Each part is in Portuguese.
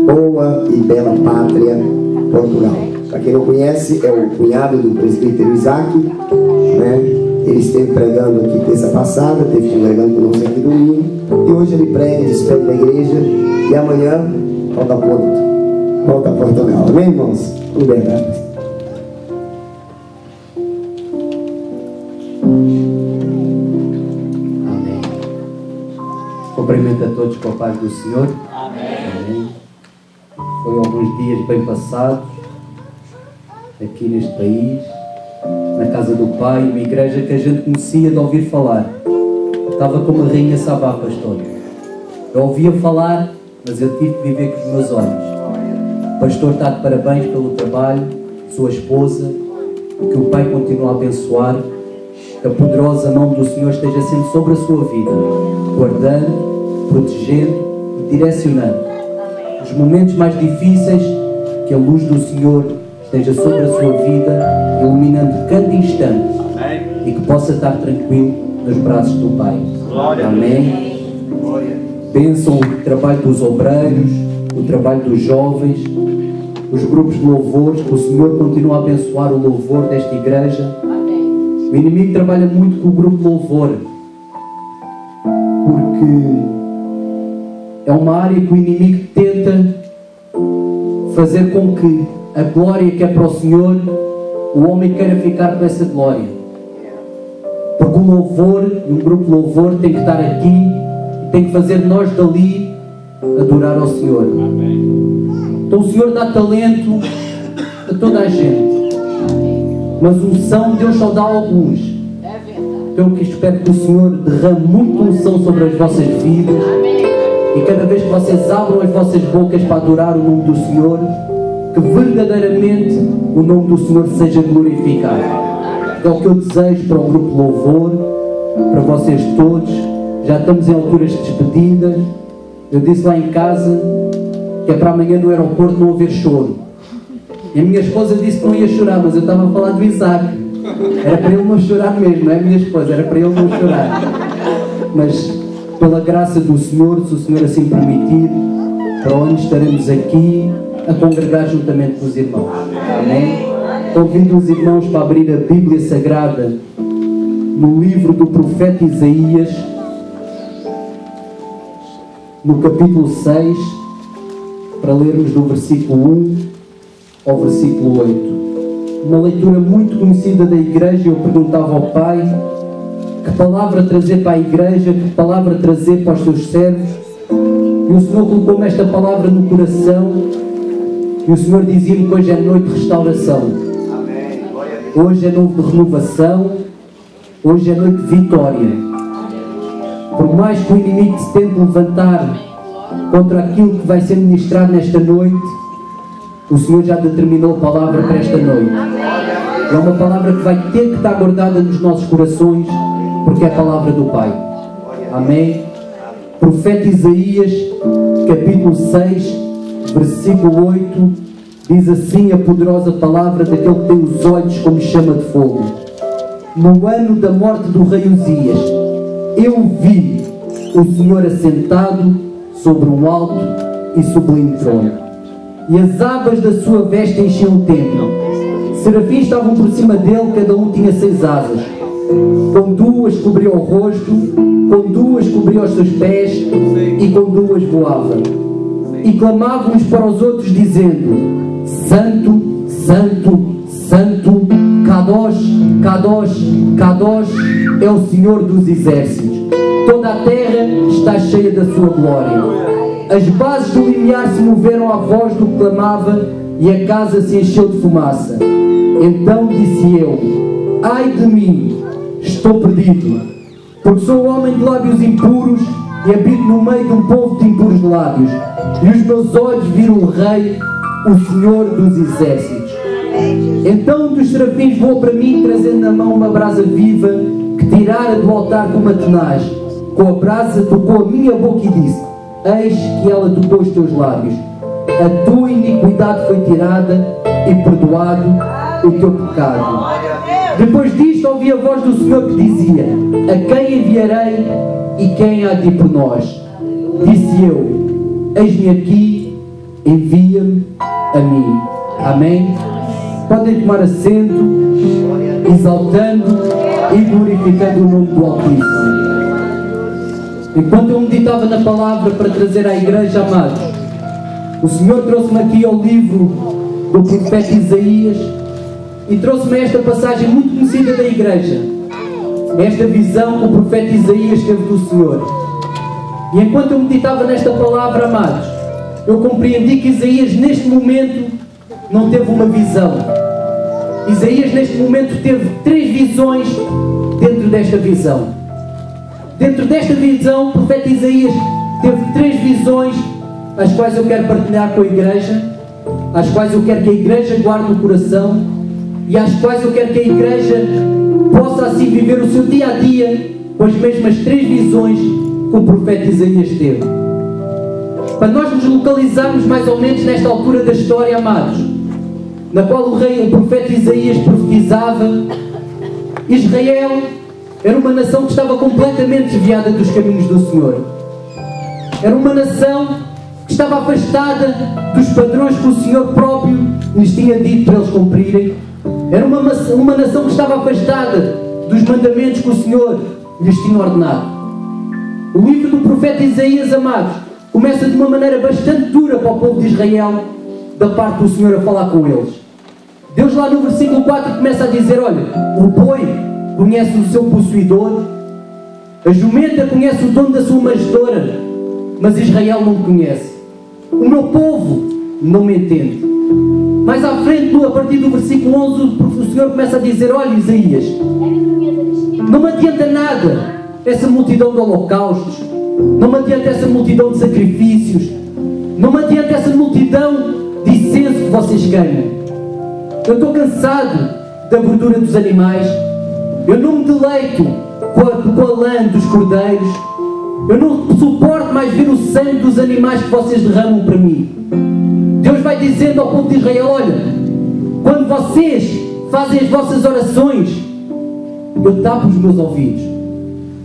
boa e bela pátria, Portugal. Para quem não conhece, é o cunhado do presbítero Isaac, né? Ele esteve pregando aqui terça passada, esteve congregando conosco aqui domingo, e hoje ele prega, despede da igreja, e amanhã volta a Portugal. Amém, irmãos? Tudo bem, né? Amém. Cumprimento a todos com a paz do Senhor. Amém. Foi alguns dias bem passados aqui neste país, na casa do Pai, uma igreja que a gente conhecia de ouvir falar. Estava como a rainha Sabá, pastor. Eu ouvia falar, mas eu tive que viver com os meus olhos. O pastor está de parabéns pelo trabalho, sua esposa, que o Pai continue a abençoar, que a poderosa mão do Senhor esteja sempre sobre a sua vida, guardando, protegendo e direcionando. Nos momentos mais difíceis, que a luz do Senhor esteja sobre a sua vida, iluminando cada instante. Amém. E que possa estar tranquilo nos braços do Pai. Glória. Amém. Glória. Pensam o trabalho dos obreiros, o trabalho dos jovens, os grupos de louvor, que o Senhor continua a abençoar o louvor desta igreja. O inimigo trabalha muito com o grupo de louvor, porque é uma área que o inimigo tenta fazer com que a glória que é para o Senhor, o homem queira ficar com essa glória. Porque o louvor, um grupo de louvor, tem que estar aqui e tem que fazer nós dali adorar ao Senhor. Então o Senhor dá talento a toda a gente, mas unção Deus só dá a alguns. Então eu espero que o Senhor derrame muita unção sobre as vossas vidas, e cada vez que vocês abram as vossas bocas para adorar o nome do Senhor, que verdadeiramente o nome do Senhor seja glorificado. É o que eu desejo para o grupo de louvor, para vocês todos. Já estamos em alturas de despedidas. Eu disse lá em casa que é para amanhã no aeroporto não haver choro. E a minha esposa disse que não ia chorar, mas eu estava a falar do Isaac. Era para ele não chorar mesmo, não é minha esposa, era para ele não chorar. Mas pela graça do Senhor, se o Senhor assim permitir, para onde estaremos aqui a congregar juntamente com os irmãos. Amém? Convido os irmãos para abrir a Bíblia Sagrada no livro do profeta Isaías, no capítulo 6, para lermos do versículo 1 ao versículo 8. Uma leitura muito conhecida da igreja. Eu perguntava ao Pai que palavra trazer para a igreja, que palavra trazer para os seus servos, e o Senhor colocou-me esta palavra no coração, e o Senhor dizia-me que hoje é noite de restauração. Amém. Hoje é noite de renovação, hoje é noite de vitória. Por mais que o inimigo se tente levantar contra aquilo que vai ser ministrado nesta noite, o Senhor já determinou a palavra para esta noite. É uma palavra que vai ter que estar guardada nos nossos corações, porque é a palavra do Pai. Amém? Profeta Isaías, capítulo 6, versículo 8, diz assim a poderosa palavra daquele que tem os olhos como chama de fogo. No ano da morte do rei Uzias, eu vi o Senhor assentado sobre um alto e sublime trono, e as abas da sua veste enchiam o templo. Serafins estavam por cima dele, cada um tinha 6 asas. Com 2 cobria o rosto, com 2 cobria os seus pés, e com 2 voava. E clamavam uns para os outros, dizendo: Santo, Santo, Santo, Kadosh, Kadosh, Kadosh é o Senhor dos exércitos. Toda a terra está cheia da sua glória. As bases do limiar se moveram à voz do que clamava, e a casa se encheu de fumaça. Então disse eu: ai de mim, estou perdido, porque sou homem de lábios impuros e habito no meio de um povo de impuros lábios, e os meus olhos viram o Rei, o Senhor dos exércitos. Então um dos serafins voou para mim, trazendo na mão uma brasa viva que tirara do altar com uma tenaz. Com a brasa tocou a minha boca e disse: eis que ela tocou os teus lábios. A tua iniquidade foi tirada e perdoado o teu pecado. Depois disto ouvi a voz do Senhor que dizia: a quem enviarei e quem há de ir por nós? Disse eu: eis-me aqui, envia-me a mim. Amém? Podem tomar assento, exaltando e glorificando o nome do Altíssimo. Enquanto eu meditava na palavra para trazer à igreja, amados, o Senhor trouxe-me aqui ao livro do profeta Isaías e trouxe-me esta passagem muito conhecida da igreja, esta visão que o profeta Isaías teve do Senhor. E enquanto eu meditava nesta palavra, amados, eu compreendi que Isaías neste momento não teve uma visão. Isaías neste momento teve 3 visões dentro desta visão. Dentro desta visão, o profeta Isaías teve 3 visões, as quais eu quero partilhar com a igreja, as quais eu quero que a igreja guarde no coração e às quais eu quero que a igreja possa assim viver o seu dia a dia com as mesmas 3 visões que o profeta Isaías teve. Para nós nos localizarmos mais ou menos nesta altura da história, amados, na qual o profeta Isaías profetizava, Israel era uma nação que estava completamente desviada dos caminhos do Senhor. Era uma nação que estava afastada dos padrões que o Senhor próprio lhes tinha dito para eles cumprirem. Era uma nação que estava afastada dos mandamentos que o Senhor lhes tinha ordenado. O livro do profeta Isaías, amados, começa de uma maneira bastante dura para o povo de Israel, da parte do Senhor a falar com eles. Deus lá no versículo 4 começa a dizer: olha, o boi conhece o seu possuidor, a jumenta conhece o dono da sua manjedoura, mas Israel não me conhece. O meu povo não me entende. Mais à frente, a partir do versículo 11, o Senhor começa a dizer: olha, Isaías, não me adianta nada essa multidão de holocaustos, não me adianta essa multidão de sacrifícios, não me adianta essa multidão de incenso que vocês queimam. Eu estou cansado da gordura dos animais, eu não me deleito com a lã dos cordeiros, eu não suporto mais ver o sangue dos animais que vocês derramam para mim. Deus vai dizendo ao povo de Israel: olha, quando vocês fazem as vossas orações, eu tapo os meus ouvidos.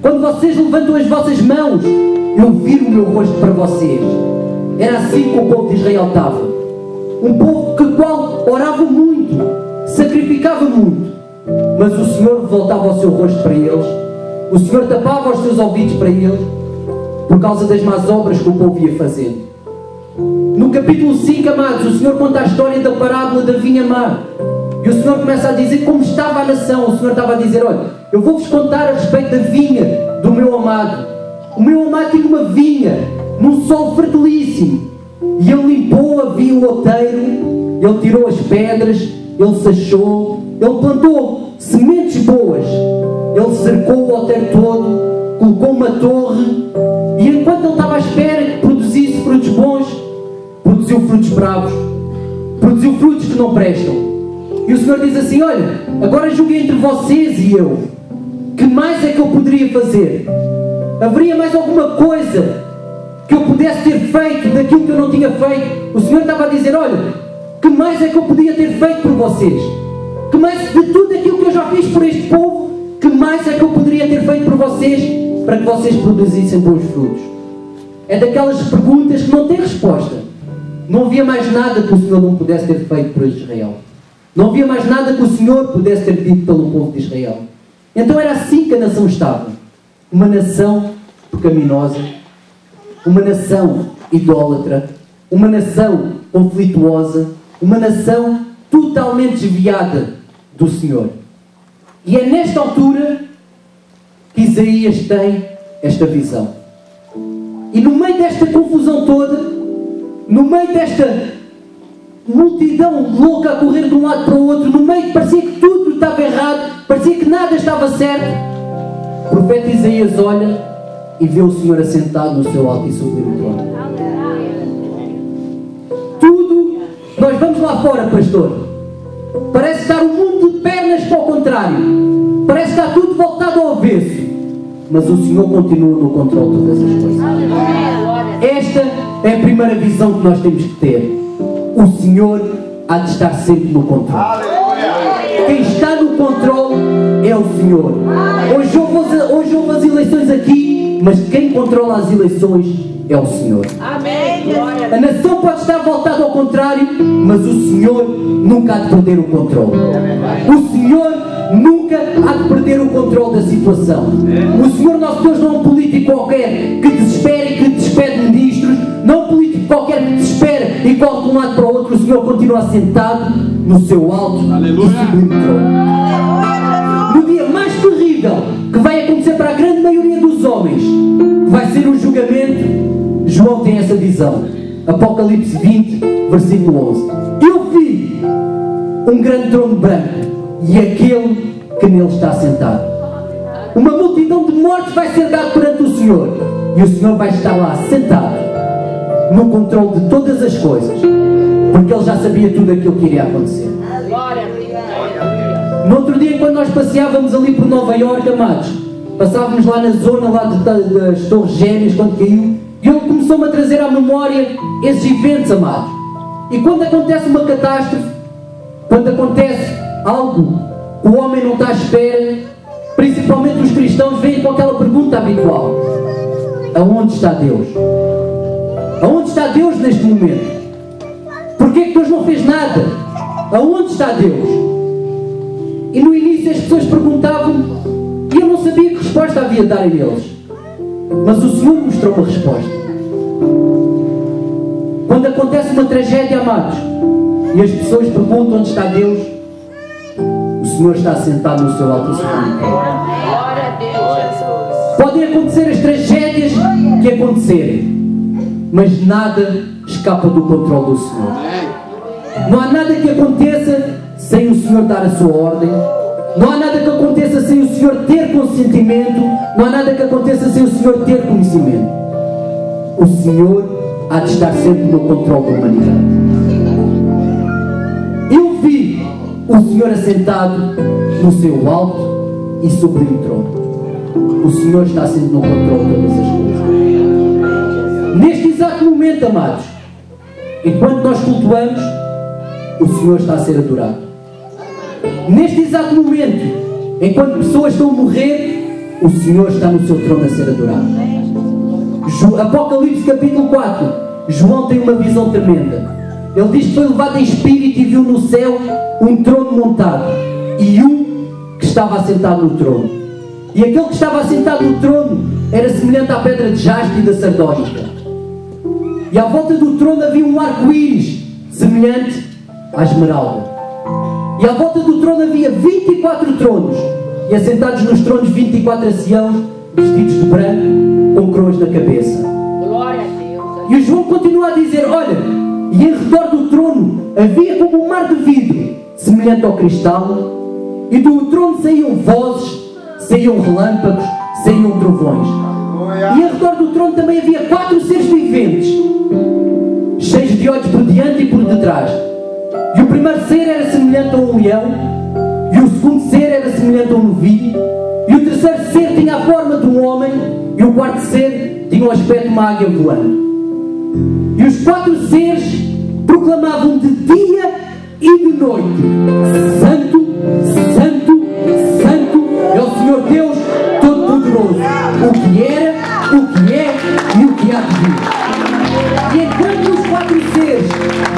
Quando vocês levantam as vossas mãos, eu viro o meu rosto para vocês. Era assim que o povo de Israel estava. Um povo que qual orava muito, sacrificava muito, mas o Senhor voltava o seu rosto para eles, o Senhor tapava os seus ouvidos para eles, por causa das más obras que o povo ia fazendo. No capítulo 5, amados, o Senhor conta a história da parábola da vinha má. E o Senhor começa a dizer como estava a nação. O Senhor estava a dizer: olha, eu vou-vos contar a respeito da vinha do meu amado. O meu amado tinha uma vinha num solo fertilíssimo, e ele limpou a vinha, o outeiro, ele tirou as pedras, ele sachou, ele plantou sementes boas, ele cercou o outeiro todo, colocou uma torre, e enquanto ele estava à espera que produzisse frutos bons, produziu frutos bravos, produziu frutos que não prestam. E o Senhor diz assim: olha, agora julguei entre vocês e eu, que mais é que eu poderia fazer? Haveria mais alguma coisa que eu pudesse ter feito daquilo que eu não tinha feito? O Senhor estava a dizer: olha, que mais é que eu podia ter feito por vocês? Que mais de tudo aquilo que eu já fiz por este povo, que mais é que eu poderia ter feito por vocês, para que vocês produzissem bons frutos? É daquelas perguntas que não têm resposta. Não havia mais nada que o Senhor não pudesse ter feito por Israel. Não havia mais nada que o Senhor pudesse ter dito pelo povo de Israel. Então era assim que a nação estava. Uma nação pecaminosa, uma nação idólatra, uma nação conflituosa, uma nação totalmente desviada do Senhor. E é nesta altura que Isaías tem esta visão. E no meio desta confusão toda, no meio desta multidão louca a correr de um lado para o outro, no meio que parecia que tudo estava errado, parecia que nada estava certo, o profeta Isaías olha e vê o Senhor assentado no seu alto e sublime trono. Tudo, nós vamos lá fora, pastor, parece estar o mundo de pernas para o contrário, parece que está tudo voltado ao avesso, mas o Senhor continua no controle de todas as coisas. Esta é a primeira visão que nós temos que ter. O Senhor há de estar sempre no controle. Quem está no controle é o Senhor. Hoje houve as eleições aqui, mas quem controla as eleições é o Senhor. A nação pode estar voltada ao contrário, mas o Senhor nunca há de perder o controle. O Senhor nunca há de perder o controle da situação. O Senhor nosso Deus não é um político qualquer que desespera e que despede ministros. Não é um político qualquer que desespera e corre de um lado para o outro. O Senhor continua sentado no seu alto e sublime trono. No dia mais terrível que vai acontecer para a grande maioria dos homens, que vai ser o julgamento, João tem essa visão. Apocalipse 20, versículo 11. Eu vi um grande trono branco e aquele que nele está sentado. Uma multidão de mortos vai ser dada perante o Senhor e o Senhor vai estar lá sentado no controle de todas as coisas, porque Ele já sabia tudo aquilo que iria acontecer. No outro dia, quando nós passeávamos ali por Nova Iorque, amados, passávamos lá na zona lá das Torres Gêmeas, quando caiu, e Ele começou-me a trazer à memória esses eventos, amados. E quando acontece uma catástrofe, quando acontece algo que o homem não está à espera, principalmente os cristãos vêm com aquela pergunta habitual: aonde está Deus? Aonde está Deus neste momento? Porquê que Deus não fez nada? Aonde está Deus? E no início as pessoas perguntavam e eu não sabia que resposta havia de dar a eles. Mas o Senhor mostrou uma resposta. Quando acontece uma tragédia, amados, e as pessoas perguntam onde está Deus, o Senhor está sentado no seu alto sublime trono. Podem acontecer as tragédias que acontecerem, mas nada escapa do controle do Senhor. Não há nada que aconteça sem o Senhor dar a sua ordem. Não há nada que aconteça sem o Senhor ter consentimento. Não há nada que aconteça sem o Senhor ter conhecimento. O Senhor há de estar sempre no controle da humanidade. Eu vi o Senhor assentado no seu alto e sublime trono. O Senhor está sempre no controle de todas as coisas. Neste exato momento, amados, enquanto nós cultuamos, o Senhor está a ser adorado. Neste exato momento, enquanto pessoas estão a morrer, o Senhor está no seu trono a ser adorado. Apocalipse capítulo 4, João tem uma visão tremenda. Ele diz que foi levado em espírito e viu no céu um trono montado e um que estava assentado no trono. E aquele que estava assentado no trono era semelhante à pedra de jaspe e da sardónica. E à volta do trono havia um arco-íris semelhante à esmeralda. E à volta do trono havia 24 tronos, e assentados nos tronos 24 anciãos, vestidos de branco, com coroas na cabeça. Glória a Deus. E o João continua a dizer: olha, e em redor do trono havia como um mar de vidro, semelhante ao cristal, e do trono saíam vozes, saíam relâmpagos, saíam trovões. E em redor do trono também havia 4 seres viventes, cheios de olhos por diante e por detrás. E o primeiro ser era semelhante a um leão, e o segundo ser era semelhante a um novilho, e o terceiro ser tinha a forma de um homem, e o quarto ser tinha o aspecto de uma águia voando. E os 4 seres proclamavam de dia e de noite: Santo, Santo, Santo é o Senhor Deus Todo-Poderoso, o que era, o que é e o que há de vir. E enquanto os 4 seres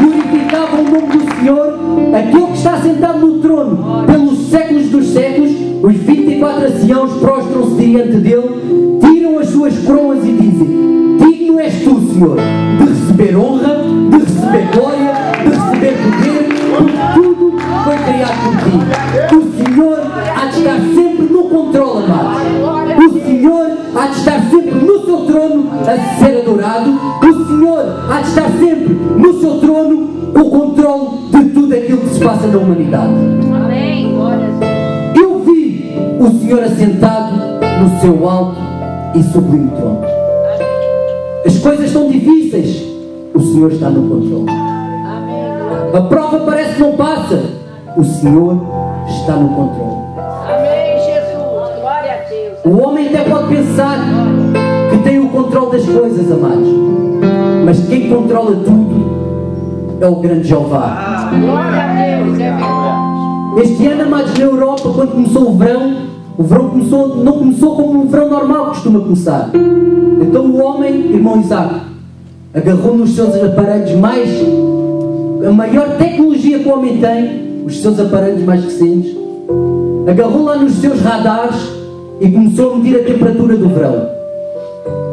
glorificavam o nome do Senhor, aquele que está sentado no trono pelos séculos dos séculos, os 24 anciãos prostram-se diante dele, tiram as suas coroas e dizem: digno és tu, Senhor, de receber honra, de receber glória, de receber poder, porque tudo foi criado por ti. O Senhor há de estar sempre no controle, amado. O Senhor há de estar sempre no seu trono a ser adorado. O Senhor há de estar sempre no seu trono com o controle de tudo aquilo que se passa na humanidade. Amém. Eu vi o Senhor assentado no seu alto e sublime trono. As coisas estão difíceis, o Senhor está no controle. A prova parece que não passa, o Senhor está no controle. Amém, Jesus. Glória a Deus. O homem até pode pensar que tem o controle das coisas, amados, mas quem controla tudo é o grande Jeová. Glória a Deus, é verdade. Este ano, amados, na Europa, quando começou o verão não começou como um verão normal costuma começar. Então o homem, irmão Isaac, agarrou nos seus aparelhos a maior tecnologia que o homem tem, os seus aparelhos mais recentes, agarrou lá nos seus radares e começou a medir a temperatura do verão.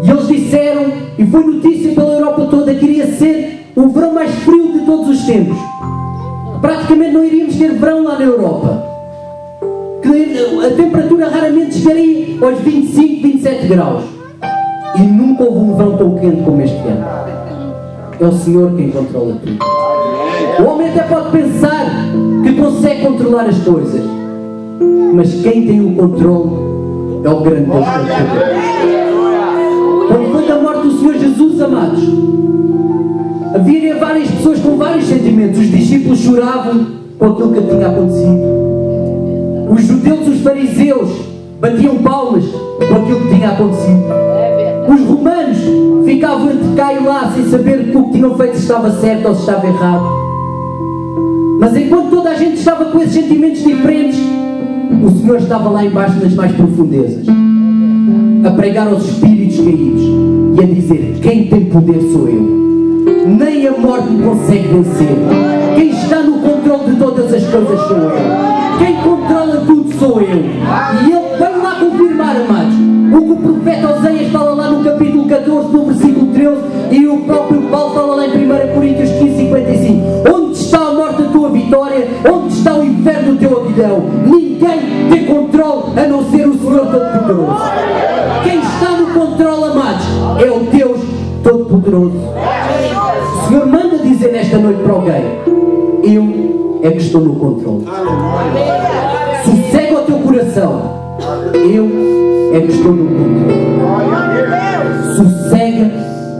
E eles disseram, e foi notícia pela Europa toda, que iria ser o verão mais frio de todos os tempos. Praticamente não iríamos ter verão lá na Europa. Que a temperatura raramente chegaria aos 25, 27 graus. E nunca houve um verão tão quente como este ano. É o Senhor quem controla tudo. O homem até pode pensar que consegue controlar as coisas, mas quem tem o controle é o grande Deus Todo-Poderoso. Quando foi da morte do Senhor Jesus, amados, havia várias pessoas com vários sentimentos. Os discípulos choravam com aquilo que tinha acontecido. Os judeus, os fariseus, batiam palmas com aquilo que tinha acontecido. Os romanos ficavam entre cá e lá sem saber que o que tinham feito se estava certo ou se estava errado. Mas enquanto toda a gente estava com esses sentimentos diferentes, o Senhor estava lá embaixo nas mais profundezas, a pregar aos espíritos caídos e a dizer: quem tem poder sou eu. Nem a morte me consegue vencer. Quem está no controle de todas as coisas sou eu. Quem controla tudo sou eu. E ele vai lá confirmar, amados, o que o profeta Oséias fala lá no capítulo 14, no versículo 13, e o próprio Paulo fala lá em 1 Coríntios 15, 55. Onde está a morte da tua vitória? Onde está o inferno do teu aguilhão? Ninguém tem controle a não ser o Senhor Todo-Poderoso. Quem está no controle, amados, é o Deus Todo-Poderoso. O Senhor manda dizer nesta noite para alguém: eu é que estou no controle. Sossega o teu coração. Eu é que estou no controle. Sossega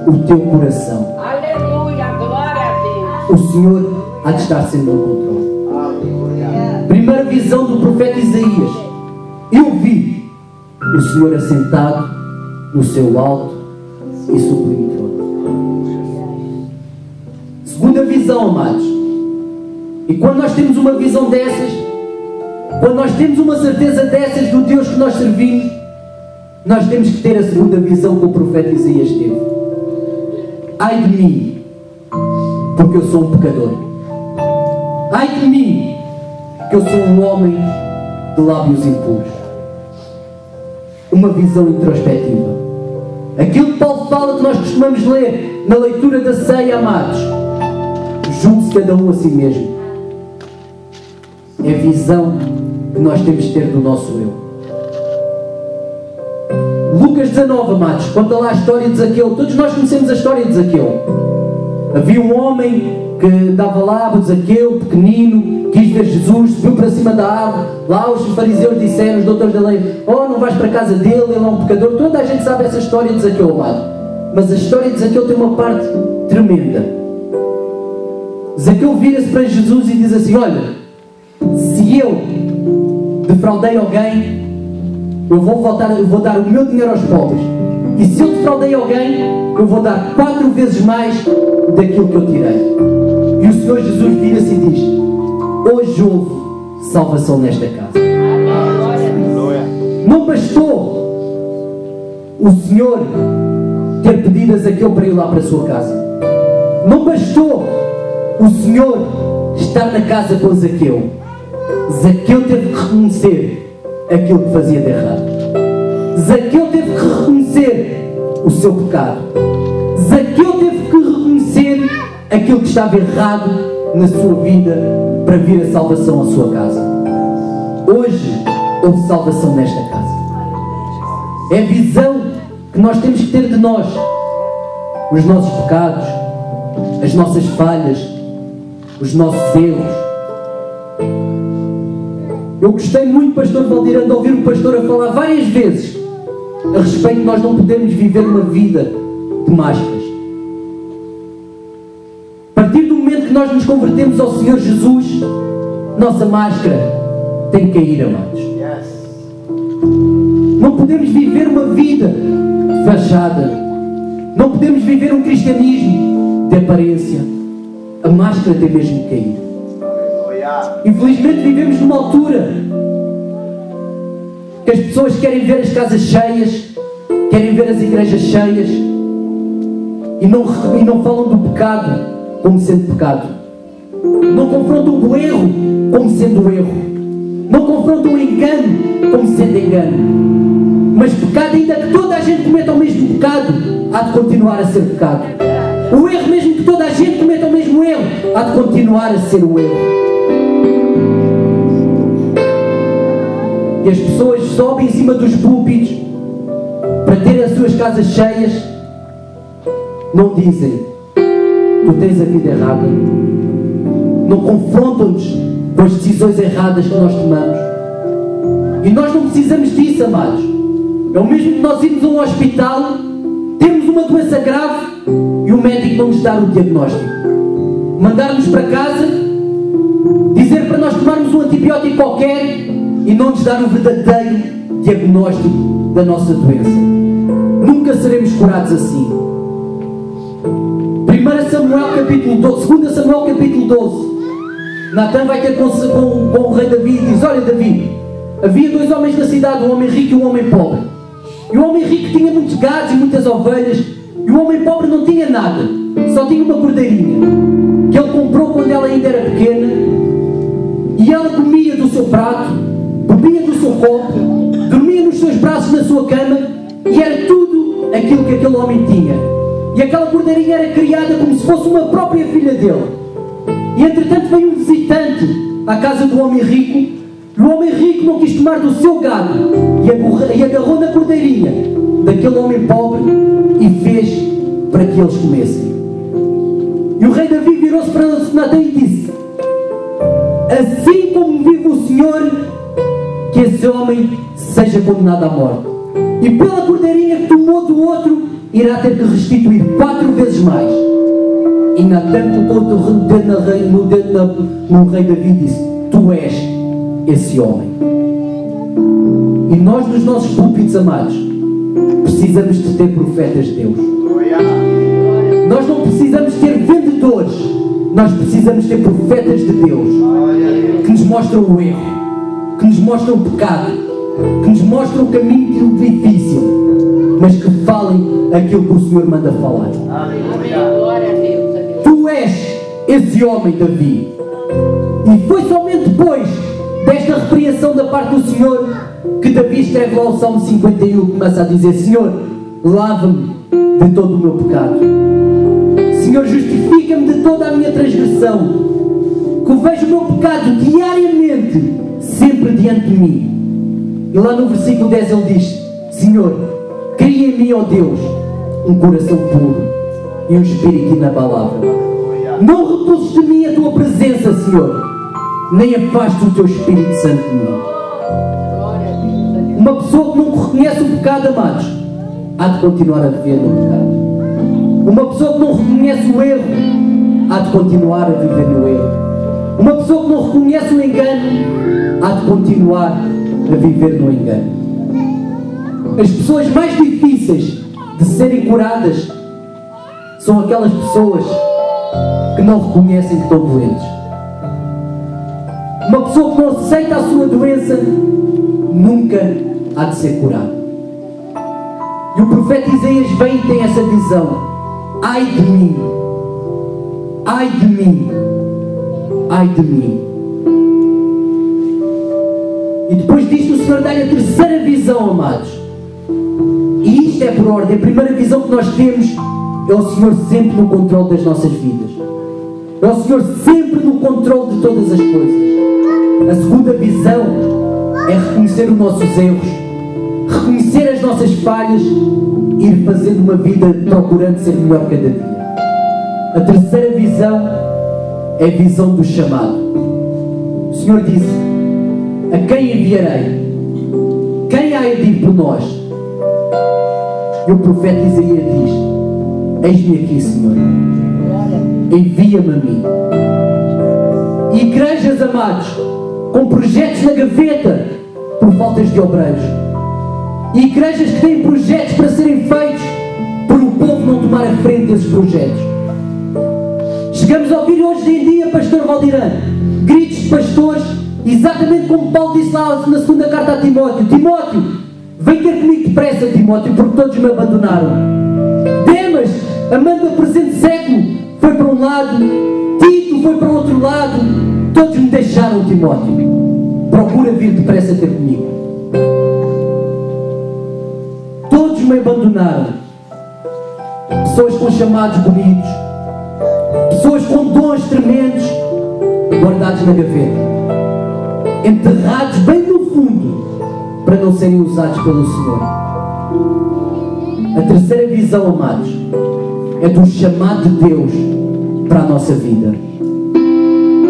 o teu coração. Aleluia, glória a Deus. O Senhor há de estar sempre no controle. Primeira visão do profeta Isaías: eu vi o Senhor assentado no seu alto e sublime trono. Segunda visão, amados. E quando nós temos uma visão dessas, quando nós temos uma certeza dessas do Deus que nós servimos, nós temos que ter a segunda visão que o profeta Isaías teve. Ai de mim, porque eu sou um pecador. Ai de mim, que eu sou um homem de lábios impuros. Uma visão introspectiva. Aquilo que Paulo fala, que nós costumamos ler na leitura da ceia, amados: julgue-se cada um a si mesmo. É a visão que nós temos de ter do nosso eu. Lucas 19, amados, conta lá a história de Zaqueu. Todos nós conhecemos a história de Zaqueu. Havia um homem que andava lá, Zaqueu, pequenino, quis ver Jesus, subiu para cima da árvore. Lá os fariseus disseram, os doutores da lei: oh, não vais para a casa dele, ele é um pecador. Toda a gente sabe essa história de Zaqueu, amado. Mas a história de Zaqueu tem uma parte tremenda. Zaqueu vira-se para Jesus e diz assim: olha, se eu defraudei alguém, eu vou dar o meu dinheiro aos pobres. E se eu defraudei alguém, eu vou dar 4 vezes mais daquilo que eu tirei. E o Senhor Jesus vira-se e diz: hoje houve salvação nesta casa. Não bastou o Senhor ter pedido a Zaqueu para ir lá para a sua casa. Não bastou o Senhor estar na casa com Zaqueu. Zaqueu teve que reconhecer aquilo que fazia de errado. Zaqueu teve que reconhecer o seu pecado. Zaqueu teve que reconhecer aquilo que estava errado na sua vida para vir a salvação à sua casa. Hoje houve salvação nesta casa. É a visão que nós temos que ter de nós. Os nossos pecados, as nossas falhas, os nossos erros. Eu gostei muito, pastor Valdirão, de ouvir o pastor a falar várias vezes a respeito de nós não podermos viver uma vida de máscaras. A partir do momento que nós nos convertemos ao Senhor Jesus, nossa máscara tem que cair, amados. Não podemos viver uma vida de fachada. Não podemos viver um cristianismo de aparência. A máscara tem mesmo que cair. Infelizmente vivemos numa altura que as pessoas querem ver as casas cheias, querem ver as igrejas cheias, e não falam do pecado como sendo pecado. Não confrontam o erro como sendo erro. Não confrontam o engano como sendo engano. Mas pecado, ainda que toda a gente cometa o mesmo pecado, há de continuar a ser pecado. O erro, mesmo que toda a gente cometa o mesmo erro, há de continuar a ser o erro. E as pessoas sobem em cima dos púlpitos para ter as suas casas cheias, não dizem: tu tens a vida errada. Não confrontam-nos com as decisões erradas que nós tomamos. E nós não precisamos disso, amados. É o mesmo que nós irmos a um hospital, temos uma doença grave e o médico não nos dar o diagnóstico. Mandar-nos para casa, dizer para nós tomarmos um antibiótico qualquer e não nos dar o verdadeiro diagnóstico da nossa doença. Nunca seremos curados assim. 2 Samuel capítulo 12. Natan vai ter com o rei Davi e diz: olha, Davi, havia 2 homens na cidade, um homem rico e um homem pobre. E o homem rico tinha muitos gados e muitas ovelhas, e o homem pobre não tinha nada, só tinha uma cordeirinha, que ele comprou quando ela ainda era pequena, e ela comia do seu prato, bebia do seu copo, dormia nos seus braços na sua cama, e era tudo aquilo que aquele homem tinha. E aquela cordeirinha era criada como se fosse uma própria filha dele. E entretanto veio um visitante à casa do homem rico, e o homem rico não quis tomar do seu gado e agarrou na cordeirinha daquele homem pobre e fez para que eles comessem. E o rei Davi virou-se para Natan e disse: assim como vive o Senhor, que esse homem seja condenado à morte, e pela cordeirinha que tomou do outro irá ter que restituir 4 vezes mais. E Natan colocou o dedo no rei Davi e disse: tu és esse homem. E nós, nos nossos púlpitos, amados, precisamos de ter profetas de Deus. Nós não precisamos ter vendedores, nós precisamos ter profetas de Deus que nos mostram o erro, que nos mostram o pecado, que nos mostram o caminho difícil, mas que falem aquilo que o Senhor manda falar. Tu és esse homem, Davi. E foi somente depois desta repreensão da parte do Senhor que Davi escreve lá o Salmo 51, que começa a dizer: Senhor, lava-me de todo o meu pecado. Senhor, justifica-me de toda a minha transgressão, que eu vejo o meu pecado diariamente, sempre diante de mim. E lá no versículo 10 ele diz: Senhor, cria em mim, ó Deus, um coração puro e um espírito inabalável. Não repulses de mim a tua presença, Senhor, nem afastes o teu Espírito Santo de mim. Uma pessoa que não reconhece o pecado, amados, há de continuar a viver no pecado. Uma pessoa que não reconhece o erro, há de continuar a viver no erro. Uma pessoa que não reconhece o engano, há de continuar a viver no engano. As pessoas mais difíceis de serem curadas são aquelas pessoas que não reconhecem que estão doentes. Uma pessoa que não aceita a sua doença nunca há de ser curada. E o profeta Isaías vem e tem essa visão: ai de mim, ai de mim, ai de mim. E depois disto o Senhor dá-lhe a terceira visão, amados. E isto é por ordem. A primeira visão que nós temos é o Senhor sempre no controle das nossas vidas. É o Senhor sempre no controle de todas as coisas. A segunda visão é reconhecer os nossos erros, reconhecer as nossas falhas e ir fazendo uma vida procurando ser melhor cada dia. A terceira visão é a visão do chamado. O Senhor disse: a quem enviarei? Quem há de ir por nós? E o profeta Isaías diz: eis-me aqui, Senhor, envia-me a mim. E igrejas, amados, com projetos na gaveta por faltas de obreiros, e igrejas que têm projetos para serem feitos por o povo não tomar a frente desses projetos. Chegamos a ouvir hoje em dia, pastor Valdirã, gritos de pastores, exatamente como Paulo disse lá na segunda carta a Timóteo: Timóteo, vem ter comigo depressa, Timóteo, porque todos me abandonaram. Demas Amanda, presente século, foi para um lado, Tito foi para o outro lado, todos me deixaram, Timóteo. Procura vir depressa ter comigo. Todos me abandonaram. Pessoas com chamados bonitos, pessoas com dons tremendos, guardados na gaveta, enterrados bem no fundo, para não serem usados pelo Senhor. A terceira visão, amados, é do chamado de Deus para a nossa vida.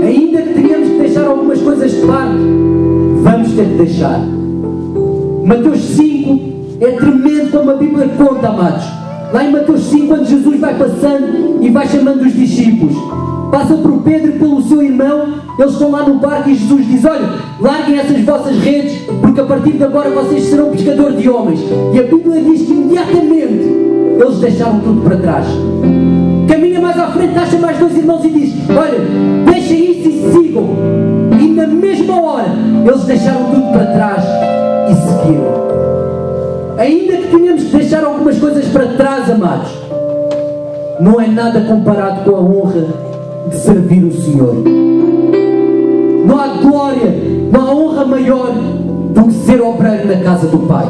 Ainda que tenhamos que deixar algumas coisas de parte, vamos ter que deixar. Mateus 5 é tremendo como a Bíblia conta, amados. Lá em Mateus 5, quando Jesus vai passando e vai chamando os discípulos, passa por Pedro e pelo seu irmão, eles estão lá no barco e Jesus diz: olha, larguem essas vossas redes, porque a partir de agora vocês serão pescadores de homens. E a Bíblia diz que imediatamente eles deixaram tudo para trás. Caminha mais à frente, acha mais dois irmãos e diz: olha, deixem isso e sigam. E na mesma hora eles deixaram tudo para trás e seguiram. Ainda que tenhamos que deixar algumas coisas para trás, amados, não é nada comparado com a honra de servir o Senhor. Não há glória, não há honra maior do que ser obreiro na casa do Pai.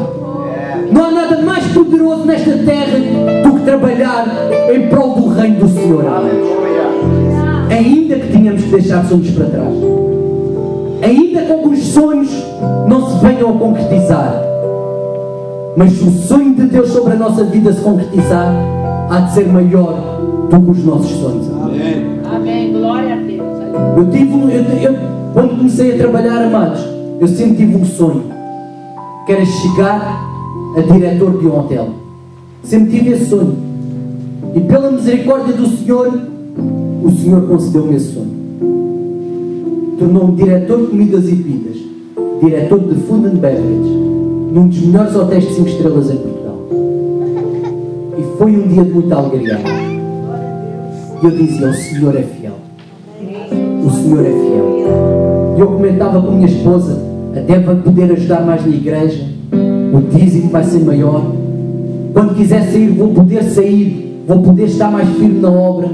Não há nada mais poderoso nesta terra do que trabalhar em prol do reino do Senhor. Ainda que tenhamos que deixar sonhos para trás, ainda que alguns sonhos não se venham a concretizar, mas se o sonho de Deus sobre a nossa vida se concretizar, há de ser maior do que os nossos sonhos. Amém. Amém. Glória a Deus. Quando comecei a trabalhar, amados, eu sempre tive um sonho, que era chegar a diretor de um hotel. Sempre tive esse sonho. E pela misericórdia do Senhor, o Senhor concedeu-me esse sonho. Tornou-me diretor de comidas e bebidas, diretor de food and beverage, num dos melhores hotéis de 5 estrelas em Portugal. E foi um dia de muita alegria. E eu dizia: o Senhor é fiel. O Senhor é fiel. E eu comentava com a minha esposa: até para poder ajudar mais na igreja, o dízimo vai ser maior. Quando quiser sair, vou poder sair, vou poder estar mais firme na obra.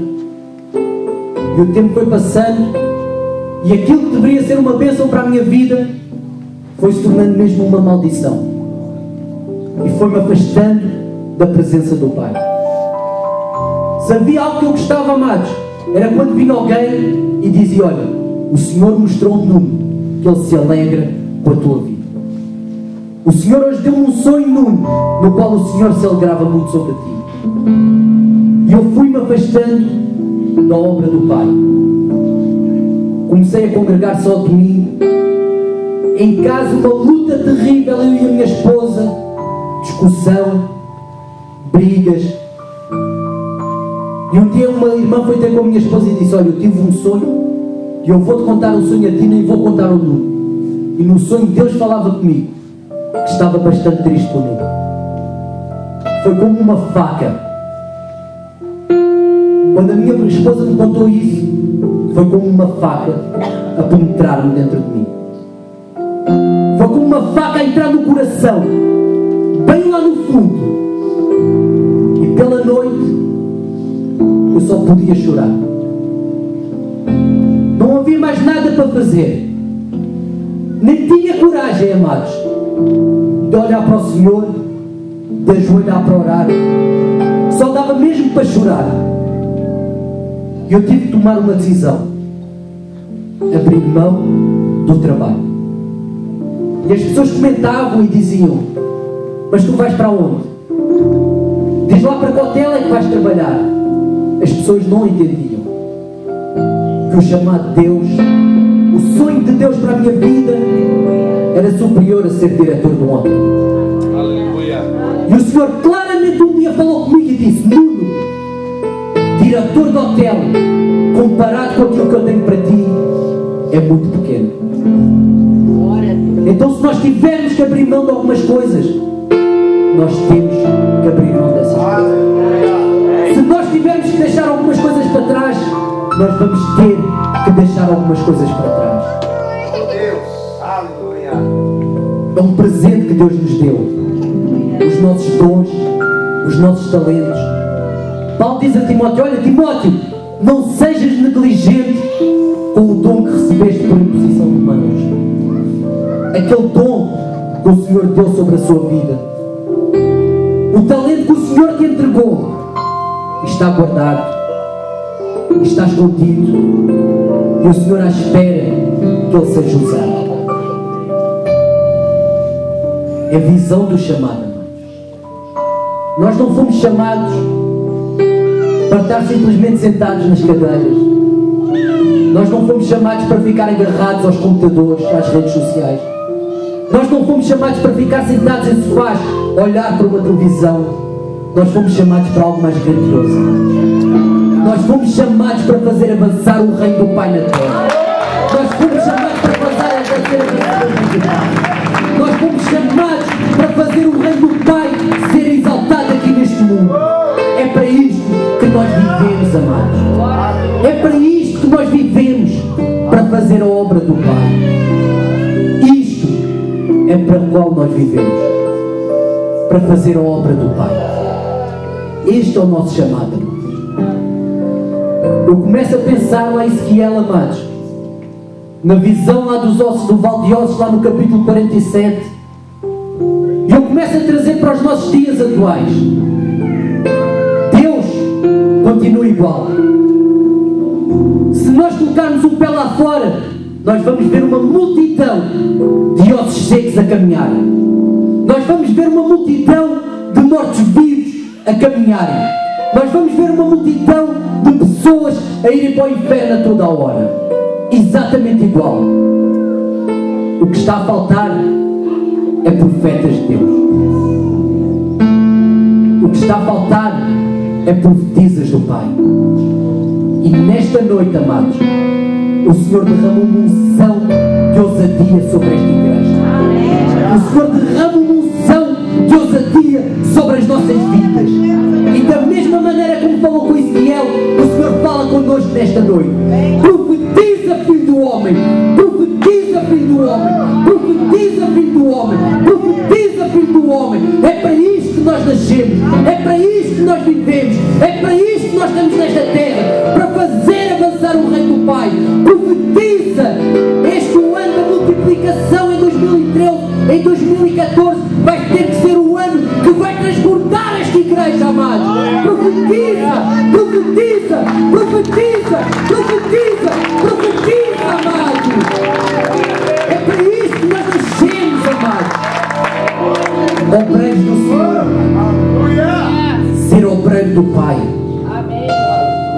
E o tempo foi passando, e aquilo que deveria ser uma bênção para a minha vida foi se tornando mesmo uma maldição. E foi-me afastando da presença do Pai. Se havia algo que eu gostava, amados, era quando vinha alguém e dizia: olha, o Senhor mostrou um Nuno que Ele se alegra com a tua vida. O Senhor hoje deu-me um sonho, Nuno, no qual o Senhor se alegrava muito sobre ti. E eu fui-me afastando da obra do Pai. Comecei a congregar só domingo. Em casa, uma luta terrível, eu e a minha esposa, discussão, brigas. E um dia uma irmã foi ter com a minha esposa e disse: olha, eu tive um sonho e eu vou-te contar o sonho a ti, nem vou contar ao Nuno. E no sonho Deus falava comigo que estava bastante triste por mim. Foi como uma faca. Quando a minha esposa me contou isso, foi como uma faca a penetrar-me dentro de mim. Foi como uma faca a entrar no coração, bem lá no fundo. E pela noite eu só podia chorar. Não havia mais nada para fazer. Nem tinha coragem, amados, de olhar para o Senhor, de ajoelhar para orar. Só dava mesmo para chorar. E eu tive que tomar uma decisão: abrir mão do trabalho. E as pessoas comentavam e diziam: mas tu vais para onde? Diz lá para que hotel é que vais trabalhar? As pessoas não entendiam que o chamado de Deus, o sonho de Deus para a minha vida, era superior a ser diretor de um hotel. Aleluia. E o Senhor claramente um dia falou comigo e disse: Nuno, diretor de hotel, comparado com aquilo que eu tenho para ti, é muito pequeno. Então, se nós tivermos que abrir mão de algumas coisas, nós temos que abrir mão dessas coisas. Se nós tivermos que deixar algumas coisas para trás, nós vamos ter que deixar algumas coisas para trás. É um presente que Deus nos deu. Os nossos dons, os nossos talentos. Paulo diz a Timóteo: olha, Timóteo, não sejas negligente com o dom que recebeste por imposição de mãos. Aquele dom que o Senhor deu sobre a sua vida, o talento que o Senhor te entregou, está guardado, está escondido, e o Senhor à espera que ele seja usado. É a visão do chamado. Nós não fomos chamados para estar simplesmente sentados nas cadeiras. Nós não fomos chamados para ficar agarrados aos computadores, às redes sociais. Nós não fomos chamados para ficar sentados em sofás, olhar para uma televisão. Nós fomos chamados para algo mais grandioso. Nós fomos chamados para fazer avançar o reino do Pai na terra. Nós fomos chamados para fazer avançar o reino do Pai. Nós fomos chamados para fazer o reino do Pai ser exaltado aqui neste mundo. É para isto que nós vivemos, amados. É para isto que nós vivemos, para fazer a obra do Pai. Isto é para o qual nós vivemos, para fazer a obra do Pai. Este é o nosso chamado, amados. Eu começo a pensar lá em Ezequiel, amados, na visão lá dos ossos, do Vale de Ossos, lá no capítulo 47, e eu começo a trazer para os nossos dias atuais. Deus continua igual. Se nós colocarmos o pé lá fora, nós vamos ver uma multidão de ossos secos a caminhar. Nós vamos ver uma multidão de mortos-vivos a caminharem. Nós vamos ver uma multidão de pessoas a irem para o inferno a toda a hora. Exatamente igual. O que está a faltar é profetas de Deus. O que está a faltar é profetisas do Pai. E nesta noite, amados, o Senhor derrama uma unção de ousadia sobre esta igreja. O Senhor derrama uma unção de ousadia sobre as nossas vidas. E da mesma maneira como falou com Ezequiel, o Senhor fala connosco nesta noite. Profetiza, filho do homem. Profetiza, filho do homem. Profetiza, filho do homem. Profetiza, filho do homem. É para isto que nós nascemos. É para isto que nós vivemos. É para isto que nós estamos nesta terra. Para fazer avançar o reino do Pai. Profetiza. Este ano da multiplicação em 2013, em 2014, vai ter que ser o ano que vai transbordar esta igreja, amados. Profetiza, profetiza, profetiza, profetiza, profetiza, amados. É para isso que nós nascemos, amados. Obreiros do Senhor. Ser obreiro do Pai.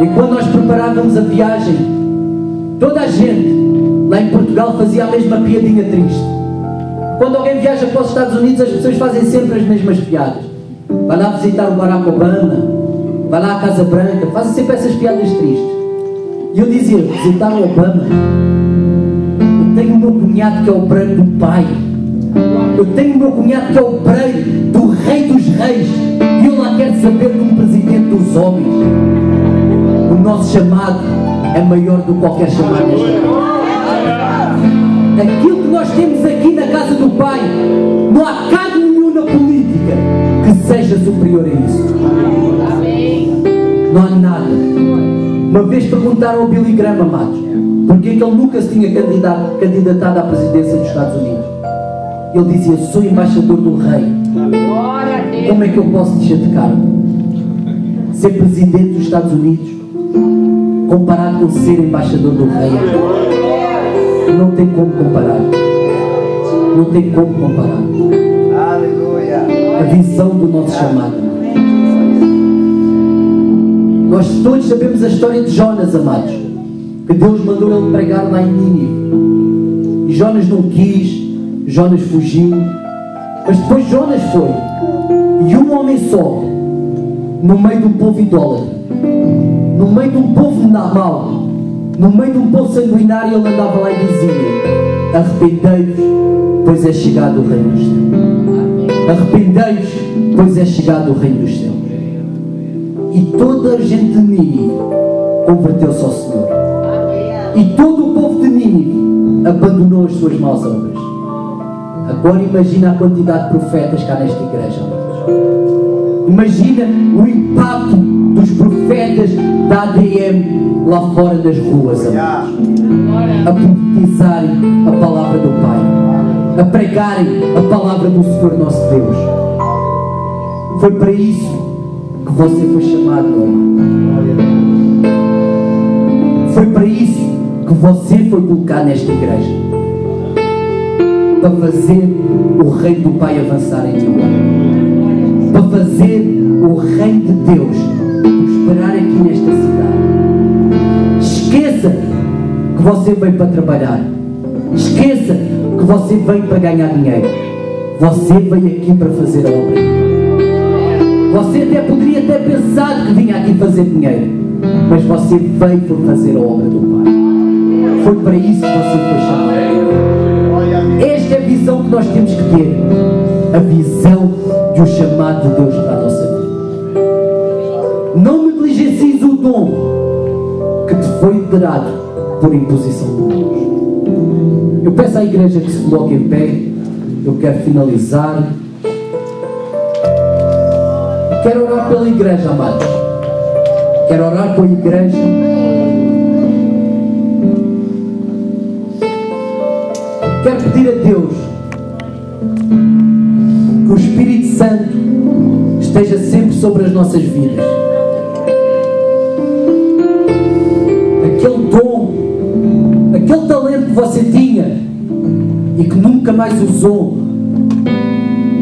E quando nós preparávamos a viagem, toda a gente lá em Portugal fazia a mesma piadinha triste. Quando alguém viaja para os Estados Unidos, as pessoas fazem sempre as mesmas piadas. Vai lá visitar o Barack Obama, vai lá à Casa Branca, fazem sempre essas piadas tristes. E eu dizia: visitar o Obama? Eu tenho o meu cunhado que é obreiro do Pai. Eu tenho o meu cunhado que é obreiro do Rei dos Reis. E eu lá quero saber de um presidente dos homens. O nosso chamado é maior do que qualquer chamado desta terra. Aquilo que nós temos aqui na casa do Pai, não há cargo nenhum na política que seja superior a isso. Não há nada. Uma vez perguntaram ao Billy Graham, amados, porque é que ele nunca se tinha candidatado à presidência dos Estados Unidos. Ele dizia: sou embaixador do rei. Como é que eu posso descer de cargo? Ser presidente dos Estados Unidos comparado com ser embaixador do rei, não tem como comparar. Não tem como comparar. Aleluia. A visão do nosso chamado. Nós todos sabemos a história de Jonas, amados, que Deus mandou ele pregar lá em Nínive. E Jonas não quis, Jonas fugiu, mas depois Jonas foi. E um homem só, no meio de um povo idólatra, no meio de um povo mau, no meio de um povo sanguinário, ele andava lá e dizia: arrependei-vos, pois é chegado o reino dos céus. Arrependei-vos, pois é chegado o reino dos céus. E toda a gente de Nínive converteu-se ao Senhor. E todo o povo de Nínive abandonou as suas más obras. Agora imagina a quantidade de profetas cá nesta igreja, amados. Imagina o impacto dos profetas da ADM lá fora das ruas, amados, a profetizarem a palavra do Pai, a pregarem a palavra do Senhor nosso Deus. Foi para isso que você foi chamado, amado. Foi para isso que você foi colocado nesta igreja, para fazer o reino do Pai avançar em ti, para fazer o reino de Deus prosperar aqui nesta cidade. Esqueça que você veio para trabalhar, esqueça que você veio para ganhar dinheiro. Você veio aqui para fazer a obra. Você até poderia ter pensado que vinha aqui fazer dinheiro, mas você veio para fazer a obra do Pai. Foi para isso que você foi chamado. Esta é a visão que nós temos que ter, a visão de o chamado de Deus para a nossa vida. Não negligencies o dom que te foi dado por imposição de Deus. Eu peço à igreja que se coloque em pé. Eu quero finalizar. Quero orar pela igreja, amados. Quero orar pela igreja. Quero pedir a Deus que o Espírito Santo esteja sempre sobre as nossas vidas. Aquele dom, aquele talento que você tinha e que nunca mais usou,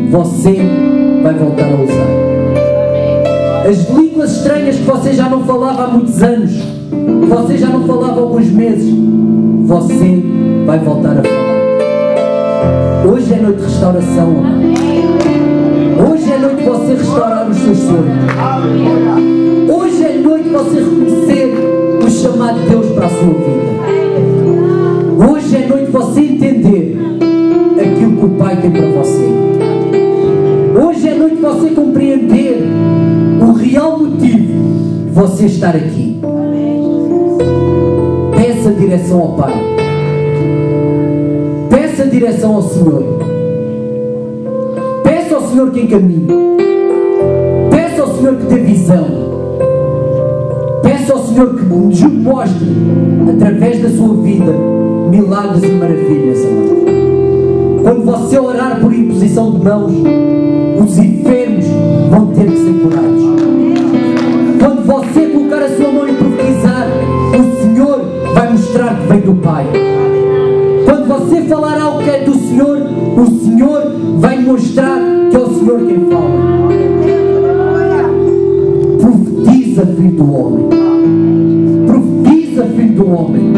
você vai voltar a usar. As línguas estranhas que você já não falava há muitos anos, que você já não falava há alguns meses, você vai voltar a falar. Hoje é noite de restauração, amado. Hoje é noite de você restaurar os seus sonhos. Hoje é noite de você reconhecer o chamado de Deus para a sua vida. Hoje é noite de você entender aquilo que o Pai tem para você. Hoje é noite de você compreender o real motivo de você estar aqui. Peça direção ao Pai. Peça direção ao Senhor. Peça ao Senhor que encaminhe. Peça ao Senhor que dê visão. Peça ao Senhor que nos mostre, através da sua vida, milagres e maravilhas, amados. Quando você orar por imposição de mãos, os enfermos vão ter que ser curados. Quando você colocar a sua mão e profetizar, o Senhor vai mostrar que vem do Pai. Quando você falar algo que é do Senhor, o Senhor vai mostrar que é o Senhor quem fala. Profetiza, filho do homem. Profetiza, filho do homem.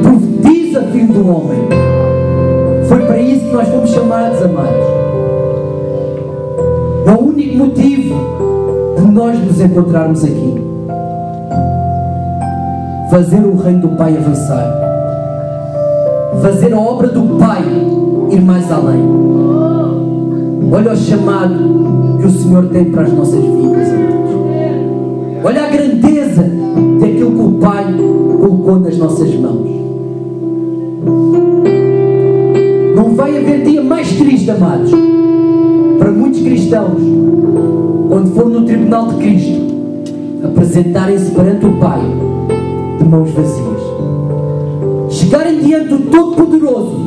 Profetiza, filho do homem. Foi para isso que nós fomos chamados, amados. É o único motivo de nós nos encontrarmos aqui. Fazer o reino do Pai avançar. Fazer a obra do Pai ir mais além. Olha o chamado que o Senhor tem para as nossas vidas, amados. Olha a grandeza daquilo que o Pai colocou nas nossas mãos. Não vai haver dia mais triste, amados, para muitos cristãos, quando for no tribunal de Cristo, apresentarem-se perante o Pai de mãos vazias. Chegarem diante do Todo-Poderoso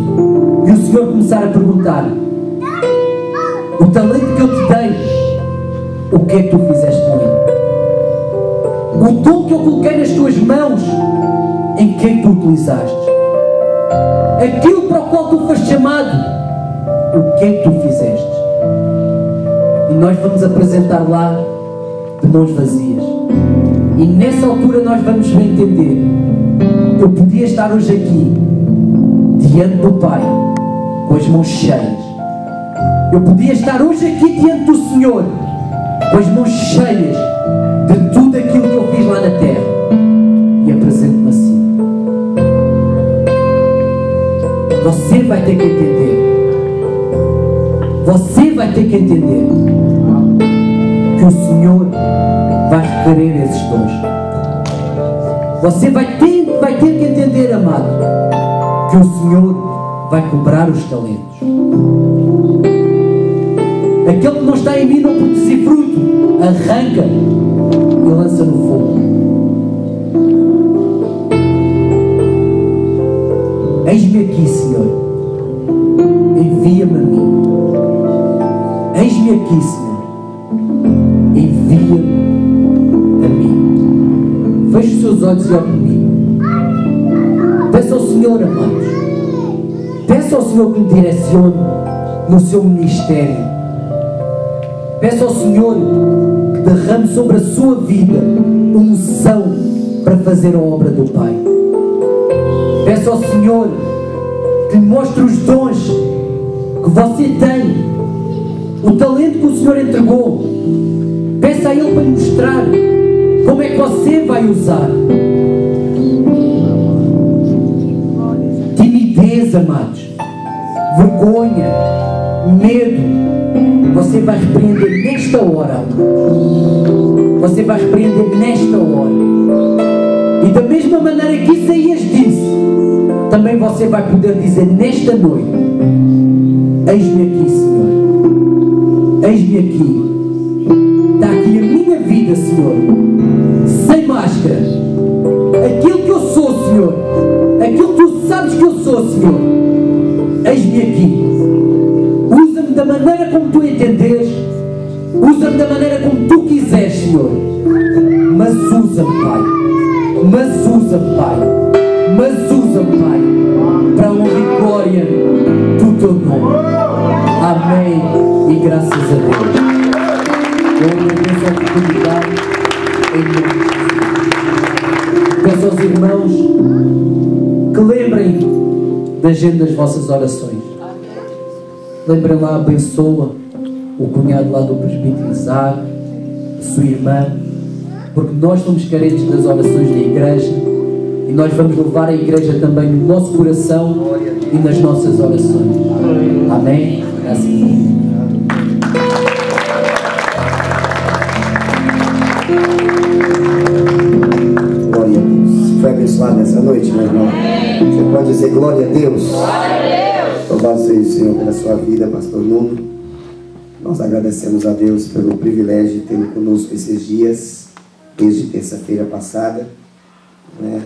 e o Senhor começar a perguntar: o talento que eu te dei, o que é que tu fizeste com ele? O dom que eu coloquei nas tuas mãos, em que é que tu utilizaste? Aquilo para o qual tu foste chamado, o que é que tu fizeste? E nós vamos apresentar lá de mãos vazias. E nessa altura nós vamos entender: eu podia estar hoje aqui diante do Pai com as mãos cheias. Eu podia estar hoje aqui diante do Senhor com as mãos cheias de tudo aquilo que eu fiz lá na terra. E apresento-me assim. Você vai ter que entender. Você vai ter que entender que o Senhor vai requerer esses dons. Você vai ter que entender, amado, que o Senhor vai cobrar os talentos. Aquele que não está em mim não produzir fruto, arranca e lança no fogo. Eis-me aqui, Senhor. Envia-me a mim. Eis-me aqui, Senhor. Envia-me a mim. Feche os seus olhos e olhe comigo. Peça ao Senhor, amados. Peça ao Senhor que lhe direcione no seu ministério. Peça ao Senhor que derrame sobre a sua vida unção para fazer a obra do Pai. Peça ao Senhor que lhe mostre os dons que você tem, o talento que o Senhor entregou. Peça a Ele para lhe mostrar como é que você vai usar. Timidez, amados, vergonha, medo, você vai repreender nesta hora, amados. Você vai repreender nesta hora. E da mesma maneira que Isaías disse, também você vai poder dizer nesta noite: eis-me aqui, Senhor. Eis-me aqui. Está aqui a minha vida, Senhor. Sem máscara. Aquilo que eu sou, Senhor. Aquilo que tu sabes que eu sou, Senhor. Eis-me aqui. Usa-me da maneira como tu entenderes. Usa-me da maneira como tu quiseres, Senhor. Mas usa-me, Pai. Mas usa-me, Pai. Mas usa-me, Pai, para a honra e glória do teu nome. Amém. E graças a Deus. Eu agradeço a oportunidade em nome de Jesus. Peço aos irmãos que lembrem da agenda das vossas orações. Lembrem lá, abençoa o cunhado lá do presbítero Isaac, a sua irmã, porque nós somos carentes das orações da igreja e nós vamos levar a igreja também no nosso coração e nas nossas orações. Amém? Graças a Deus. Glória a Deus. Foi abençoado nessa noite, meu irmão? Você pode dizer glória a Deus? Glória a Deus. Louvado seja o Senhor pela sua vida, pastor Nuno. Nós agradecemos a Deus pelo privilégio de ter conosco esses dias, desde terça-feira passada, né?